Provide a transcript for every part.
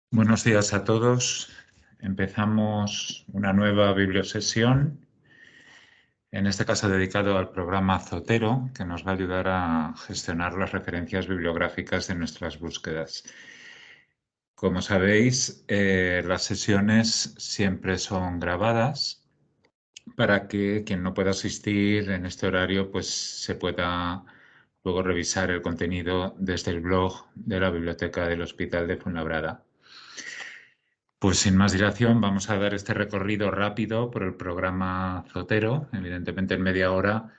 Buenos días a todos. Empezamos una nueva bibliosesión, en este caso dedicado al programa Zotero, que nos va a ayudar a gestionar las referencias bibliográficas de nuestras búsquedas. Como sabéis, las sesiones siempre son grabadas para que quien no pueda asistir en este horario, pues se pueda luego revisar el contenido desde el blog de la Biblioteca del Hospital de Fuenlabrada. Pues sin más dilación, vamos a dar este recorrido rápido por el programa Zotero. Evidentemente, en media hora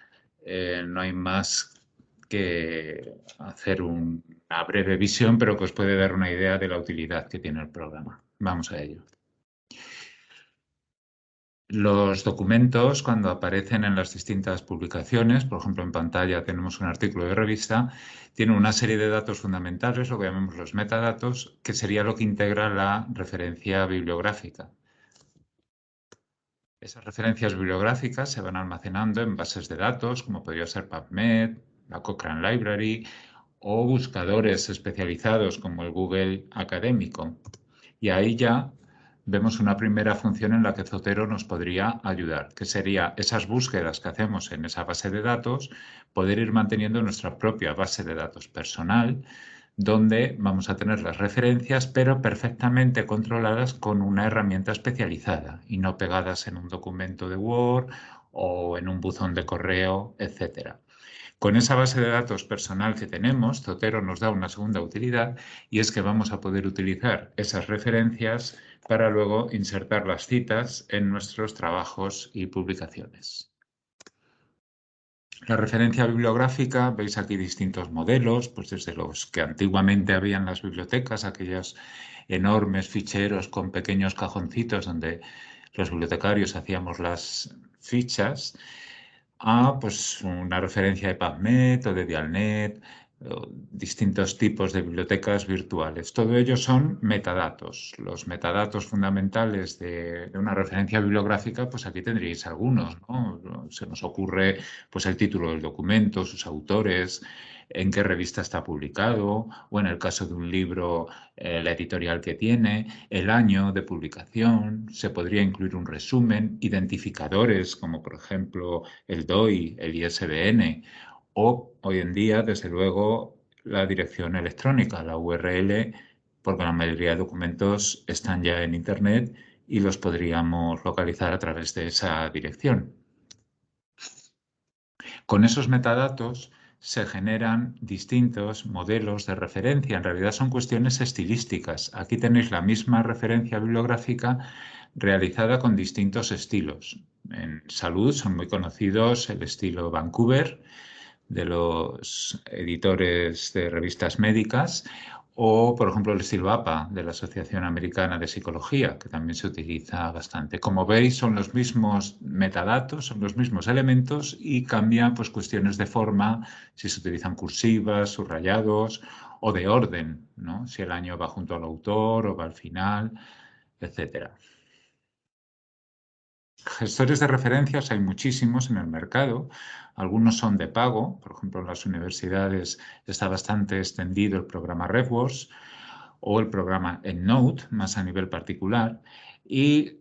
no hay más que hacer una breve visión, pero que os puede dar una idea de la utilidad que tiene el programa. Vamos a ello. Los documentos, cuando aparecen en las distintas publicaciones, por ejemplo, en pantalla tenemos un artículo de revista, tienen una serie de datos fundamentales, lo que llamamos los metadatos, que sería lo que integra la referencia bibliográfica. Esas referencias bibliográficas se van almacenando en bases de datos, como podría ser PubMed, la Cochrane Library o buscadores especializados como el Google Académico. Y ahí ya vemos una primera función en la que Zotero nos podría ayudar, que sería esas búsquedas que hacemos en esa base de datos, poder ir manteniendo nuestra propia base de datos personal, donde vamos a tener las referencias, pero perfectamente controladas con una herramienta especializada y no pegadas en un documento de Word o en un buzón de correo, etcétera. Con esa base de datos personal que tenemos, Zotero nos da una segunda utilidad y es que vamos a poder utilizar esas referencias para luego insertar las citas en nuestros trabajos y publicaciones. La referencia bibliográfica, veis aquí distintos modelos, pues desde los que antiguamente había en las bibliotecas, aquellos enormes ficheros con pequeños cajoncitos donde los bibliotecarios hacíamos las fichas, a pues una referencia de PubMed o de Dialnet, o distintos tipos de bibliotecas virtuales. Todo ello son metadatos. Los metadatos fundamentales de una referencia bibliográfica, pues aquí tendríais algunos, ¿no? Se nos ocurre pues el título del documento, sus autores, en qué revista está publicado, o en el caso de un libro, la editorial que tiene, el año de publicación, se podría incluir un resumen, identificadores como por ejemplo el DOI, el ISBN o hoy en día, desde luego, la dirección electrónica, la URL, porque la mayoría de documentos están ya en Internet y los podríamos localizar a través de esa dirección. Con esos metadatos se generan distintos modelos de referencia. En realidad son cuestiones estilísticas. Aquí tenéis la misma referencia bibliográfica realizada con distintos estilos. En salud son muy conocidos el estilo Vancouver, de los editores de revistas médicas, o, por ejemplo, el estilo APA de la Asociación Americana de Psicología, que también se utiliza bastante. Como veis, son los mismos metadatos, son los mismos elementos y cambian pues, cuestiones de forma, si se utilizan cursivas, subrayados o de orden, ¿no? Si el año va junto al autor o va al final, etcétera. Gestores de referencias hay muchísimos en el mercado. Algunos son de pago. Por ejemplo, en las universidades está bastante extendido el programa RefWorks o el programa EndNote, más a nivel particular. Y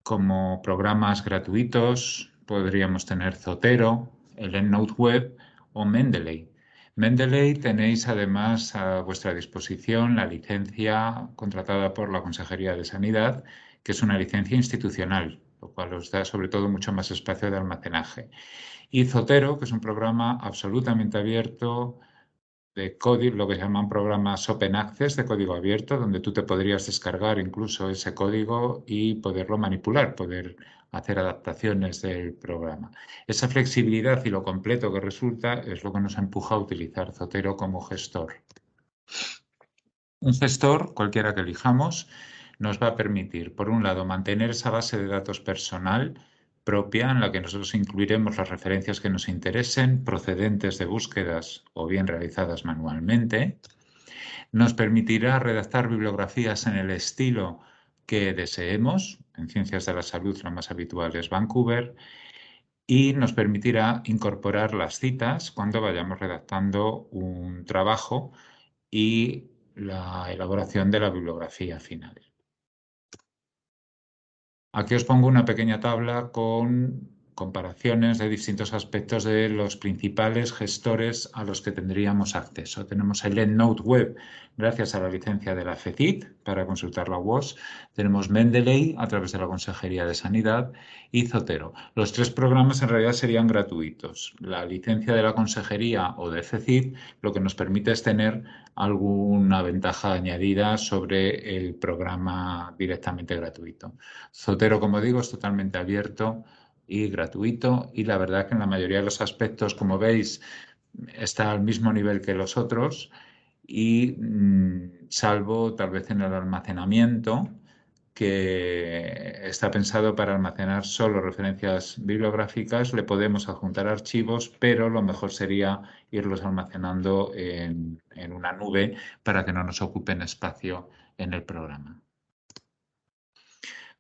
como programas gratuitos podríamos tener Zotero, el EndNote Web o Mendeley. Mendeley tenéis además a vuestra disposición la licencia contratada por la Consejería de Sanidad, que es una licencia institucional, lo cual os da sobre todo mucho más espacio de almacenaje. Y Zotero, que es un programa absolutamente abierto de código, lo que se llaman programas Open Access de código abierto, donde tú te podrías descargar incluso ese código y poderlo manipular, poder hacer adaptaciones del programa. Esa flexibilidad y lo completo que resulta es lo que nos empuja a utilizar Zotero como gestor. Un gestor, cualquiera que elijamos, nos va a permitir, por un lado, mantener esa base de datos personal propia en la que nosotros incluiremos las referencias que nos interesen, procedentes de búsquedas o bien realizadas manualmente. Nos permitirá redactar bibliografías en el estilo que deseemos. En ciencias de la salud la más habitual es Vancouver. Y nos permitirá incorporar las citas cuando vayamos redactando un trabajo y la elaboración de la bibliografía final. Aquí os pongo una pequeña tabla con comparaciones de distintos aspectos de los principales gestores a los que tendríamos acceso. Tenemos el EndNote Web, gracias a la licencia de la FECIT para consultar la WOS. Tenemos Mendeley a través de la Consejería de Sanidad y Zotero. Los tres programas en realidad serían gratuitos. La licencia de la Consejería o de FECIT lo que nos permite es tener alguna ventaja añadida sobre el programa directamente gratuito. Zotero, como digo, es totalmente abierto y gratuito, y la verdad que en la mayoría de los aspectos, como veis, está al mismo nivel que los otros, y salvo tal vez en el almacenamiento, que está pensado para almacenar solo referencias bibliográficas, le podemos adjuntar archivos, pero lo mejor sería irlos almacenando en una nube para que no nos ocupen espacio en el programa.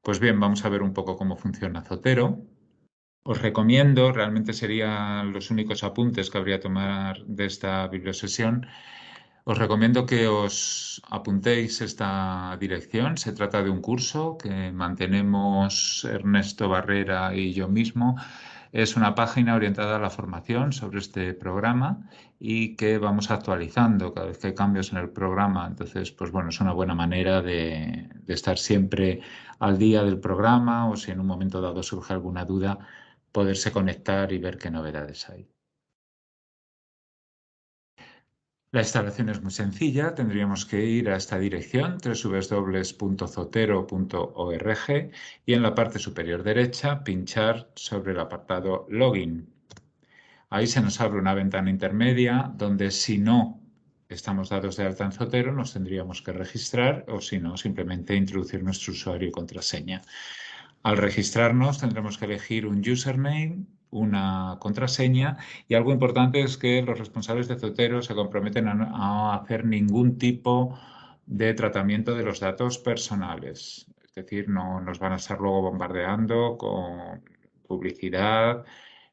Pues bien, vamos a ver un poco cómo funciona Zotero. Os recomiendo, realmente serían los únicos apuntes que habría que tomar de esta bibliosesión, os recomiendo que os apuntéis esta dirección. Se trata de un curso que mantenemos Ernesto Barrera y yo mismo. Es una página orientada a la formación sobre este programa y que vamos actualizando cada vez que hay cambios en el programa. Entonces, pues bueno, es una buena manera de estar siempre al día del programa, o si en un momento dado surge alguna duda, poderse conectar y ver qué novedades hay. La instalación es muy sencilla. Tendríamos que ir a esta dirección, www.zotero.org, y en la parte superior derecha pinchar sobre el apartado Login. Ahí se nos abre una ventana intermedia donde, si no estamos dados de alta en Zotero, nos tendríamos que registrar, o si no, simplemente introducir nuestro usuario y contraseña. Al registrarnos tendremos que elegir un username, una contraseña, y algo importante es que los responsables de Zotero se comprometen a no hacer ningún tipo de tratamiento de los datos personales. Es decir, no nos van a estar luego bombardeando con publicidad,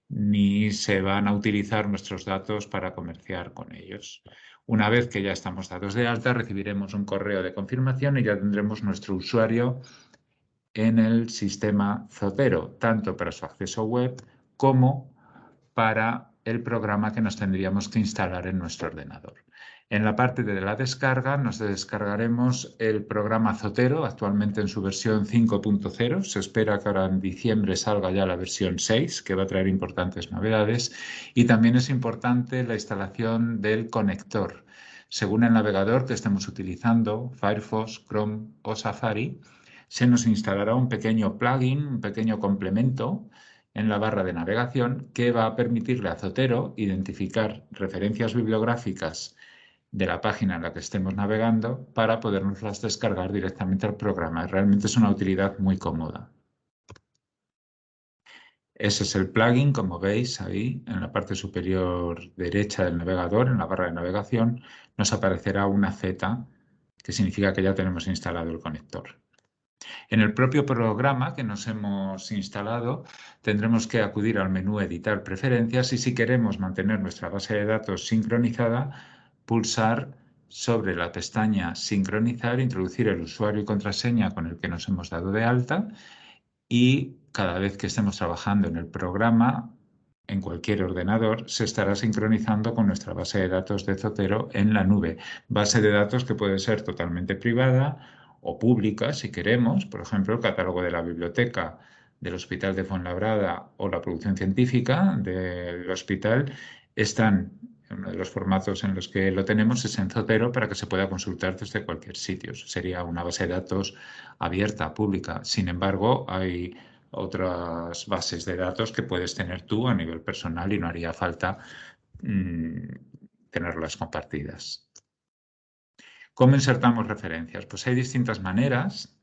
ni se van a utilizar nuestros datos para comerciar con ellos. Una vez que ya estamos dados de alta, recibiremos un correo de confirmación y ya tendremos nuestro usuario en el sistema Zotero, tanto para su acceso web como para el programa que nos tendríamos que instalar en nuestro ordenador. En la parte de la descarga nos descargaremos el programa Zotero, actualmente en su versión 5.0. Se espera que ahora en diciembre salga ya la versión 6, que va a traer importantes novedades. Y también es importante la instalación del conector. Según el navegador que estemos utilizando, Firefox, Chrome o Safari, se nos instalará un pequeño plugin, un pequeño complemento en la barra de navegación que va a permitirle a Zotero identificar referencias bibliográficas de la página en la que estemos navegando para podernoslas descargar directamente al programa. Realmente es una utilidad muy cómoda. Ese es el plugin, como veis ahí en la parte superior derecha del navegador, en la barra de navegación, nos aparecerá una Z, que significa que ya tenemos instalado el conector. En el propio programa que nos hemos instalado, tendremos que acudir al menú Editar preferencias, y si queremos mantener nuestra base de datos sincronizada, pulsar sobre la pestaña Sincronizar, introducir el usuario y contraseña con el que nos hemos dado de alta, y cada vez que estemos trabajando en el programa, en cualquier ordenador, se estará sincronizando con nuestra base de datos de Zotero en la nube. Base de datos que puede ser totalmente privada o pública, si queremos. Por ejemplo, el catálogo de la biblioteca del Hospital de Fuenlabrada o la producción científica del hospital están, uno de los formatos en los que lo tenemos es en Zotero, para que se pueda consultar desde cualquier sitio. Sería una base de datos abierta, pública. Sin embargo, hay otras bases de datos que puedes tener tú a nivel personal y no haría falta tenerlas compartidas. ¿Cómo insertamos referencias? Pues hay distintas maneras.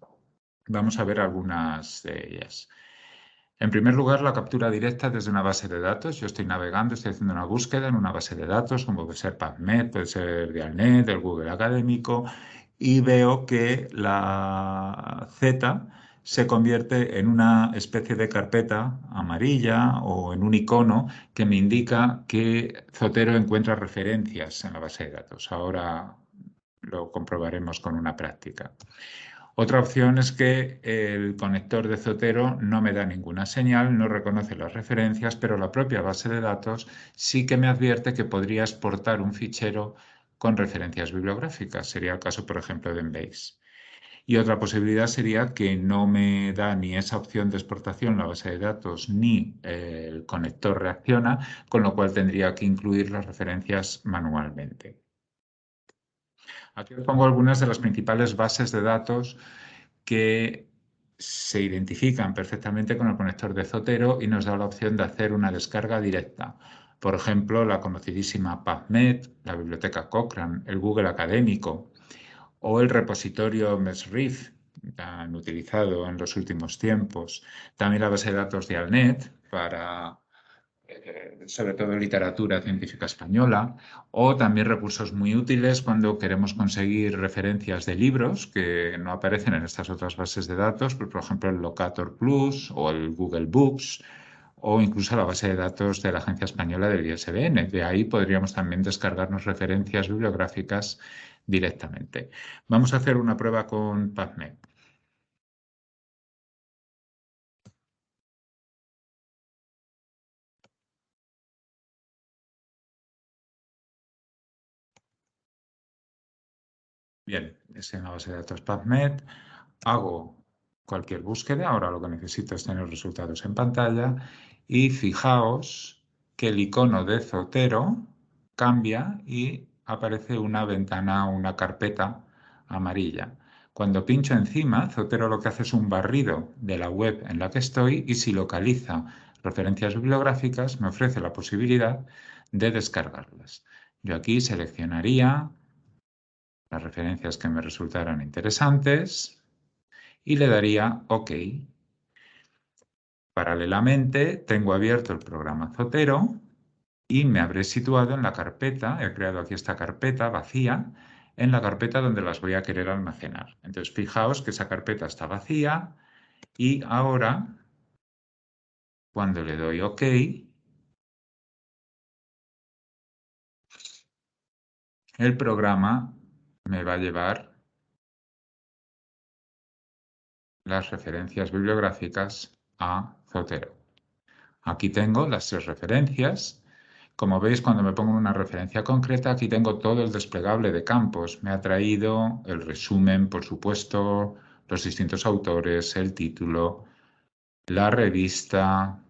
Vamos a ver algunas de ellas. En primer lugar, la captura directa desde una base de datos. Yo estoy navegando, estoy haciendo una búsqueda en una base de datos, como puede ser PubMed, puede ser Dialnet, el Google Académico, y veo que la Z se convierte en una especie de carpeta amarilla o en un icono que me indica que Zotero encuentra referencias en la base de datos. Ahora Lo comprobaremos con una práctica. Otra opción es que el conector de Zotero no me da ninguna señal, no reconoce las referencias, pero la propia base de datos sí que me advierte que podría exportar un fichero con referencias bibliográficas. Sería el caso, por ejemplo, de Embase. Y otra posibilidad sería que no me da ni esa opción de exportación la base de datos ni el conector reacciona, con lo cual tendría que incluir las referencias manualmente. Aquí os pongo algunas de las principales bases de datos que se identifican perfectamente con el conector de Zotero y nos da la opción de hacer una descarga directa. Por ejemplo, la conocidísima PubMed, la biblioteca Cochrane, el Google Académico o el repositorio Mesrif, tan utilizado en los últimos tiempos. También la base de datos de Alnet para sobre todo literatura científica española, o también recursos muy útiles cuando queremos conseguir referencias de libros que no aparecen en estas otras bases de datos, por ejemplo el Locator Plus o el Google Books, o incluso la base de datos de la Agencia Española del ISBN. De ahí podríamos también descargarnos referencias bibliográficas directamente. Vamos a hacer una prueba con PubMed. Bien, es en la base de datos PubMed. Hago cualquier búsqueda. Ahora lo que necesito es tener resultados en pantalla. Y fijaos que el icono de Zotero cambia y aparece una ventana, una carpeta amarilla. Cuando pincho encima, Zotero lo que hace es un barrido de la web en la que estoy y si localiza referencias bibliográficas me ofrece la posibilidad de descargarlas. Yo aquí seleccionaría las referencias que me resultaran interesantes y le daría OK. Paralelamente, tengo abierto el programa Zotero y me habré situado en la carpeta, he creado aquí esta carpeta vacía, en la carpeta donde las voy a querer almacenar. Entonces, fijaos que esa carpeta está vacía y ahora, cuando le doy OK, el programa me va a llevar las referencias bibliográficas a Zotero. Aquí tengo las 3 referencias. Como veis, cuando me pongo en una referencia concreta, aquí tengo todo el desplegable de campos. Me ha traído el resumen, por supuesto, los distintos autores, el título, la revista,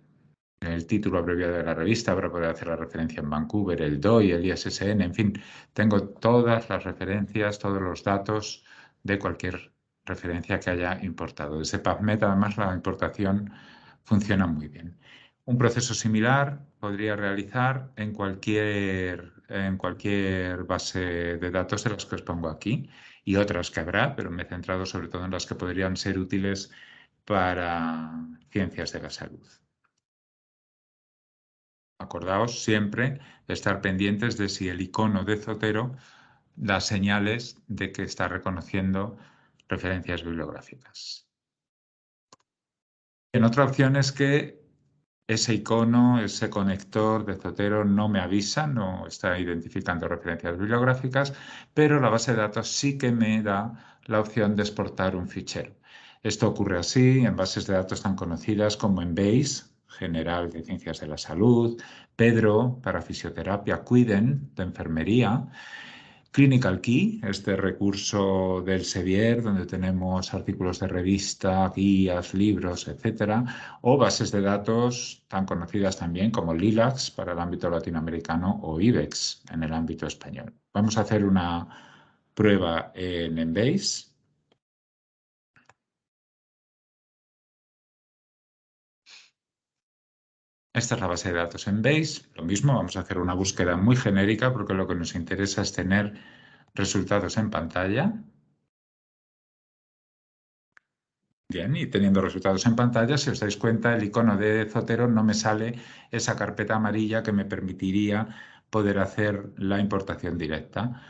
el título abreviado de la revista para poder hacer la referencia en Vancouver, el DOI, el ISSN, en fin, tengo todas las referencias, todos los datos de cualquier referencia que haya importado. Desde PubMed, además, la importación funciona muy bien. Un proceso similar podría realizar en cualquier base de datos de las que os pongo aquí y otras que habrá, pero me he centrado sobre todo en las que podrían ser útiles para ciencias de la salud. Acordaos siempre de estar pendientes de si el icono de Zotero da señales de que está reconociendo referencias bibliográficas. En otra opción es que ese icono, ese conector de Zotero no me avisa, no está identificando referencias bibliográficas, pero la base de datos sí que me da la opción de exportar un fichero. Esto ocurre así en bases de datos tan conocidas como Embase, General de Ciencias de la Salud, Pedro para fisioterapia, Quiden de enfermería, Clinical Key, este recurso del Sevier, donde tenemos artículos de revista, guías, libros, etcétera, o bases de datos tan conocidas también como LILACS para el ámbito latinoamericano o IBEX en el ámbito español. Vamos a hacer una prueba en Embase. Esta es la base de datos Embase. Lo mismo, vamos a hacer una búsqueda muy genérica porque lo que nos interesa es tener resultados en pantalla. Bien, y teniendo resultados en pantalla, si os dais cuenta, el icono de Zotero no me sale esa carpeta amarilla que me permitiría poder hacer la importación directa.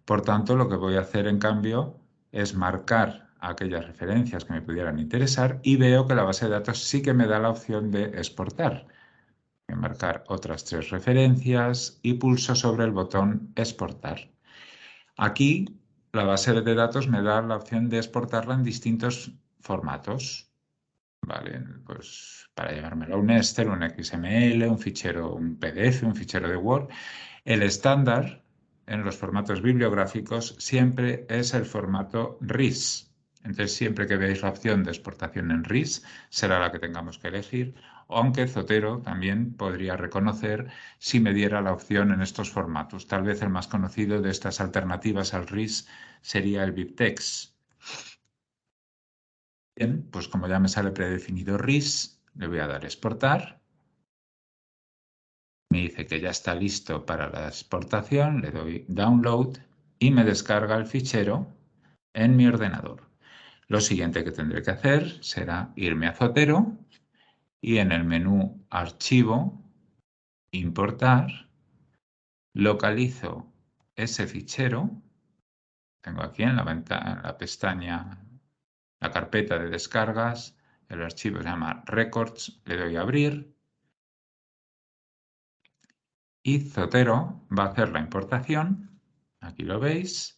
Por tanto, lo que voy a hacer en cambio es marcar aquellas referencias que me pudieran interesar y veo que la base de datos sí que me da la opción de exportar. Voy a marcar otras 3 referencias y pulso sobre el botón exportar. Aquí la base de datos me da la opción de exportarla en distintos formatos. Vale, pues para llevármelo a un Excel, un XML, un fichero, un PDF, un fichero de Word. El estándar en los formatos bibliográficos siempre es el formato RIS. Entonces, siempre que veáis la opción de exportación en RIS, será la que tengamos que elegir, aunque Zotero también podría reconocer si me diera la opción en estos formatos. Tal vez el más conocido de estas alternativas al RIS sería el BibTeX. Bien, pues como ya me sale predefinido RIS, le voy a dar exportar. Me dice que ya está listo para la exportación, le doy download y me descarga el fichero en mi ordenador. Lo siguiente que tendré que hacer será irme a Zotero y en el menú Archivo, Importar, localizo ese fichero. Tengo aquí en la ventana, en la pestaña, la carpeta de descargas, el archivo se llama Records, le doy a abrir y Zotero va a hacer la importación. Aquí lo veis.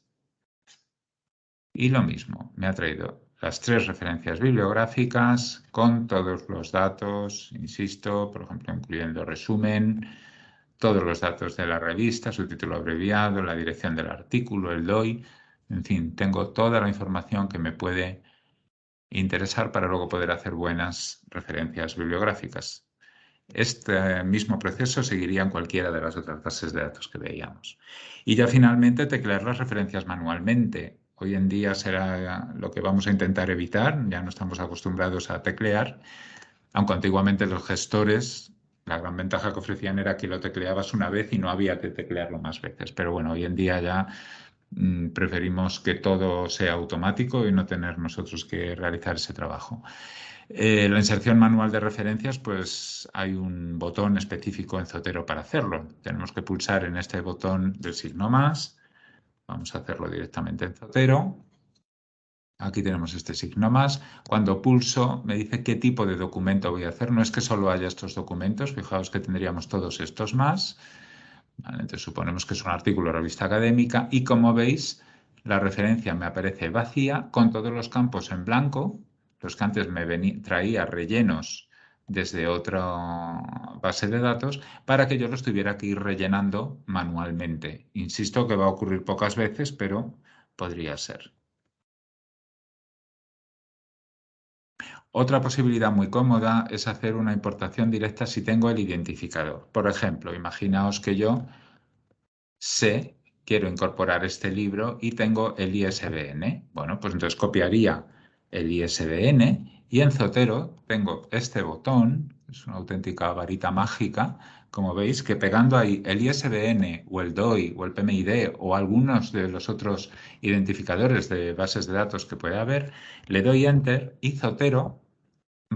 Y lo mismo, me ha traído las 3 referencias bibliográficas con todos los datos, insisto, por ejemplo, incluyendo resumen, todos los datos de la revista, su título abreviado, la dirección del artículo, el DOI, en fin, tengo toda la información que me puede interesar para luego poder hacer buenas referencias bibliográficas. Este mismo proceso seguiría en cualquiera de las otras bases de datos que veíamos. Y ya finalmente teclear las referencias manualmente. Hoy en día será lo que vamos a intentar evitar, ya no estamos acostumbrados a teclear, aunque antiguamente los gestores, la gran ventaja que ofrecían era que lo tecleabas una vez y no había que teclearlo más veces. Pero bueno, hoy en día ya preferimos que todo sea automático y no tener nosotros que realizar ese trabajo. La inserción manual de referencias, pues hay un botón específico en Zotero para hacerlo. Tenemos que pulsar en este botón del signo más. Vamos a hacerlo directamente en Zotero. Aquí tenemos este signo más. Cuando pulso me dice qué tipo de documento voy a hacer. No es que solo haya estos documentos. Fijaos que tendríamos todos estos más. Vale, entonces suponemos que es un artículo de revista académica y como veis la referencia me aparece vacía con todos los campos en blanco, los que antes me traía rellenos desde otra base de datos para que yo los tuviera que ir rellenando manualmente. Insisto que va a ocurrir pocas veces, pero podría ser. Otra posibilidad muy cómoda es hacer una importación directa si tengo el identificador. Por ejemplo, imaginaos que yo sé, quiero incorporar este libro y tengo el ISBN. Bueno, pues entonces copiaría el ISBN y en Zotero tengo este botón, es una auténtica varita mágica, como veis, que pegando ahí el ISBN o el DOI o el PMID o algunos de los otros identificadores de bases de datos que puede haber, le doy Enter y Zotero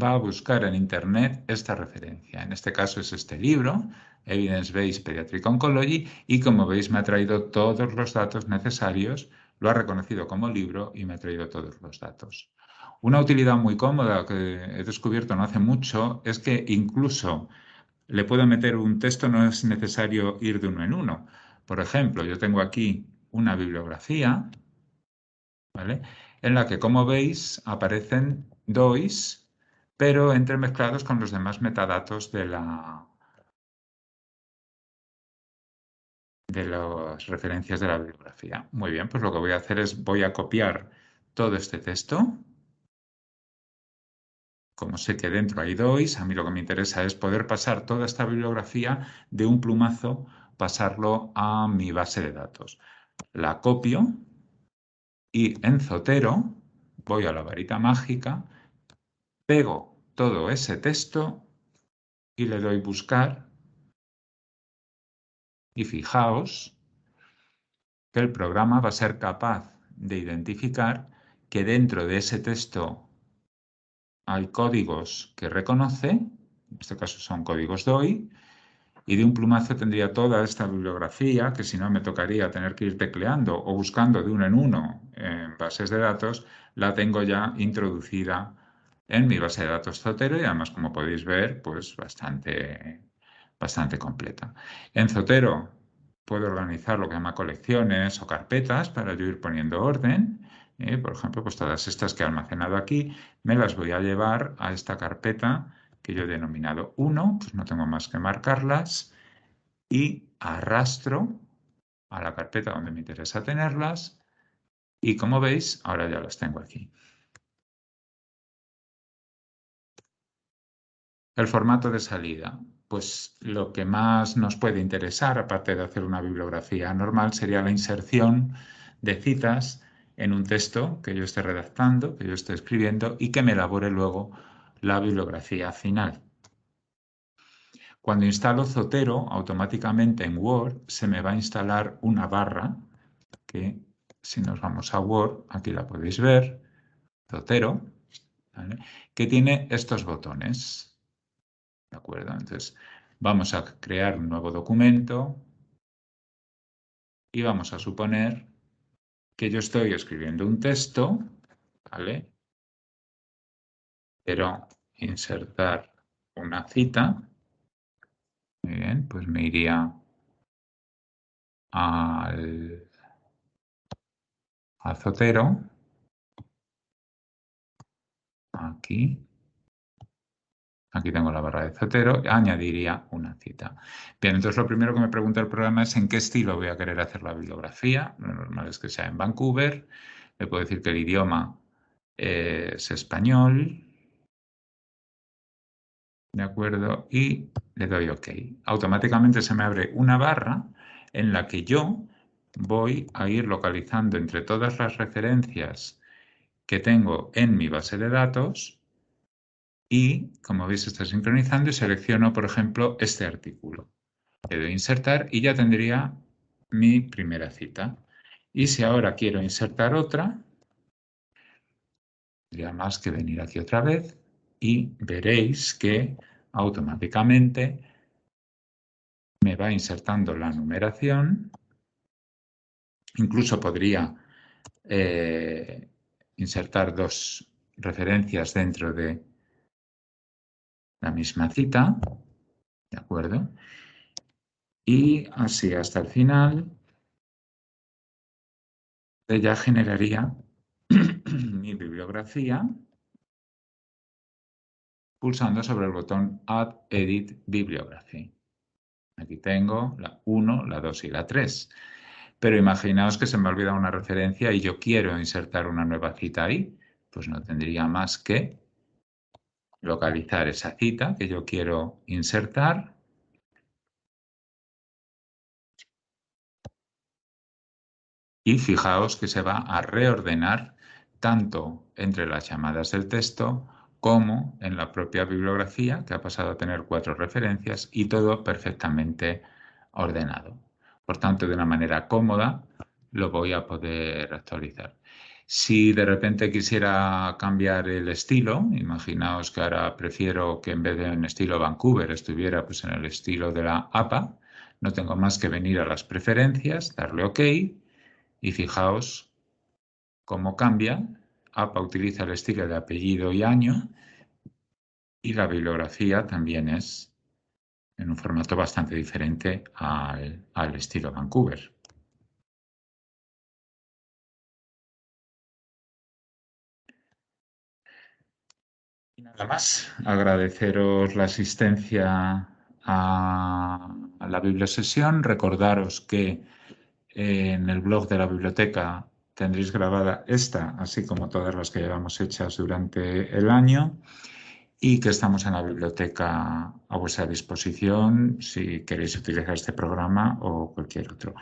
va a buscar en Internet esta referencia. En este caso es este libro, Evidence-Based Pediatric Oncology, y como veis me ha traído todos los datos necesarios, lo ha reconocido como libro y me ha traído todos los datos. Una utilidad muy cómoda que he descubierto no hace mucho es que incluso le puedo meter un texto, no es necesario ir de uno en uno. Por ejemplo, yo tengo aquí una bibliografía, ¿vale? En la que, como veis, aparecen DOIs, pero entremezclados con los demás metadatos de las referencias de la bibliografía. Muy bien, pues lo que voy a hacer es voy a copiar todo este texto. Como sé que dentro hay DOIs, a mí lo que me interesa es poder pasar toda esta bibliografía de un plumazo, pasarlo a mi base de datos. La copio y en Zotero voy a la varita mágica, pego todo ese texto y le doy buscar y fijaos que el programa va a ser capaz de identificar que dentro de ese texto hay códigos que reconoce, en este caso son códigos DOI, y de un plumazo tendría toda esta bibliografía, que si no me tocaría tener que ir tecleando o buscando de uno en uno en bases de datos, la tengo ya introducida en mi base de datos Zotero y además, como podéis ver, pues bastante completa. En Zotero puedo organizar lo que llama colecciones o carpetas para yo ir poniendo orden. Por ejemplo, pues todas estas que he almacenado aquí, me las voy a llevar a esta carpeta que yo he denominado 1, pues no tengo más que marcarlas y arrastro a la carpeta donde me interesa tenerlas y como veis, ahora ya las tengo aquí. El formato de salida. Pues lo que más nos puede interesar, aparte de hacer una bibliografía normal, sería la inserción de citas en un texto que yo esté redactando, que yo esté escribiendo y que me elabore luego la bibliografía final. Cuando instalo Zotero, automáticamente en Word se me va a instalar una barra que, si nos vamos a Word, aquí la podéis ver, Zotero, ¿vale? Que tiene estos botones. ¿De acuerdo? Entonces, vamos a crear un nuevo documento y vamos a suponer que yo estoy escribiendo un texto, ¿vale? Quiero insertar una cita. Muy bien, pues me iría al Zotero, aquí. Aquí tengo la barra de Zotero, añadiría una cita. Bien, entonces lo primero que me pregunta el programa es en qué estilo voy a querer hacer la bibliografía. Lo normal es que sea en Vancouver. Le puedo decir que el idioma es español, ¿de acuerdo? Y le doy OK. Automáticamente se me abre una barra en la que yo voy a ir localizando entre todas las referencias que tengo en mi base de datos y, como veis, está sincronizando y selecciono, por ejemplo, este artículo. Le doy a insertar y ya tendría mi primera cita. Y si ahora quiero insertar otra, tendría más que venir aquí otra vez y veréis que automáticamente me va insertando la numeración. Incluso podría insertar dos referencias dentro de la misma cita, ¿de acuerdo? Y así hasta el final ya generaría mi bibliografía pulsando sobre el botón Add Edit Bibliography. Aquí tengo la 1, la 2 y la 3. Pero imaginaos que se me ha olvidado una referencia y yo quiero insertar una nueva cita ahí. Pues no tendría más que localizar esa cita que yo quiero insertar. Y fijaos que se va a reordenar tanto entre las llamadas del texto como en la propia bibliografía, que ha pasado a tener 4 referencias y todo perfectamente ordenado. Por tanto, de una manera cómoda lo voy a poder actualizar. Si de repente quisiera cambiar el estilo, imaginaos que ahora prefiero que en vez de en estilo Vancouver estuviera pues, en el estilo de la APA, no tengo más que venir a las preferencias, darle OK y fijaos cómo cambia. APA utiliza el estilo de apellido y año y la bibliografía también es en un formato bastante diferente al estilo Vancouver. Y nada más, agradeceros la asistencia a la bibliosesión, recordaros que en el blog de la biblioteca tendréis grabada esta, así como todas las que llevamos hechas durante el año, y que estamos en la biblioteca a vuestra disposición si queréis utilizar este programa o cualquier otro.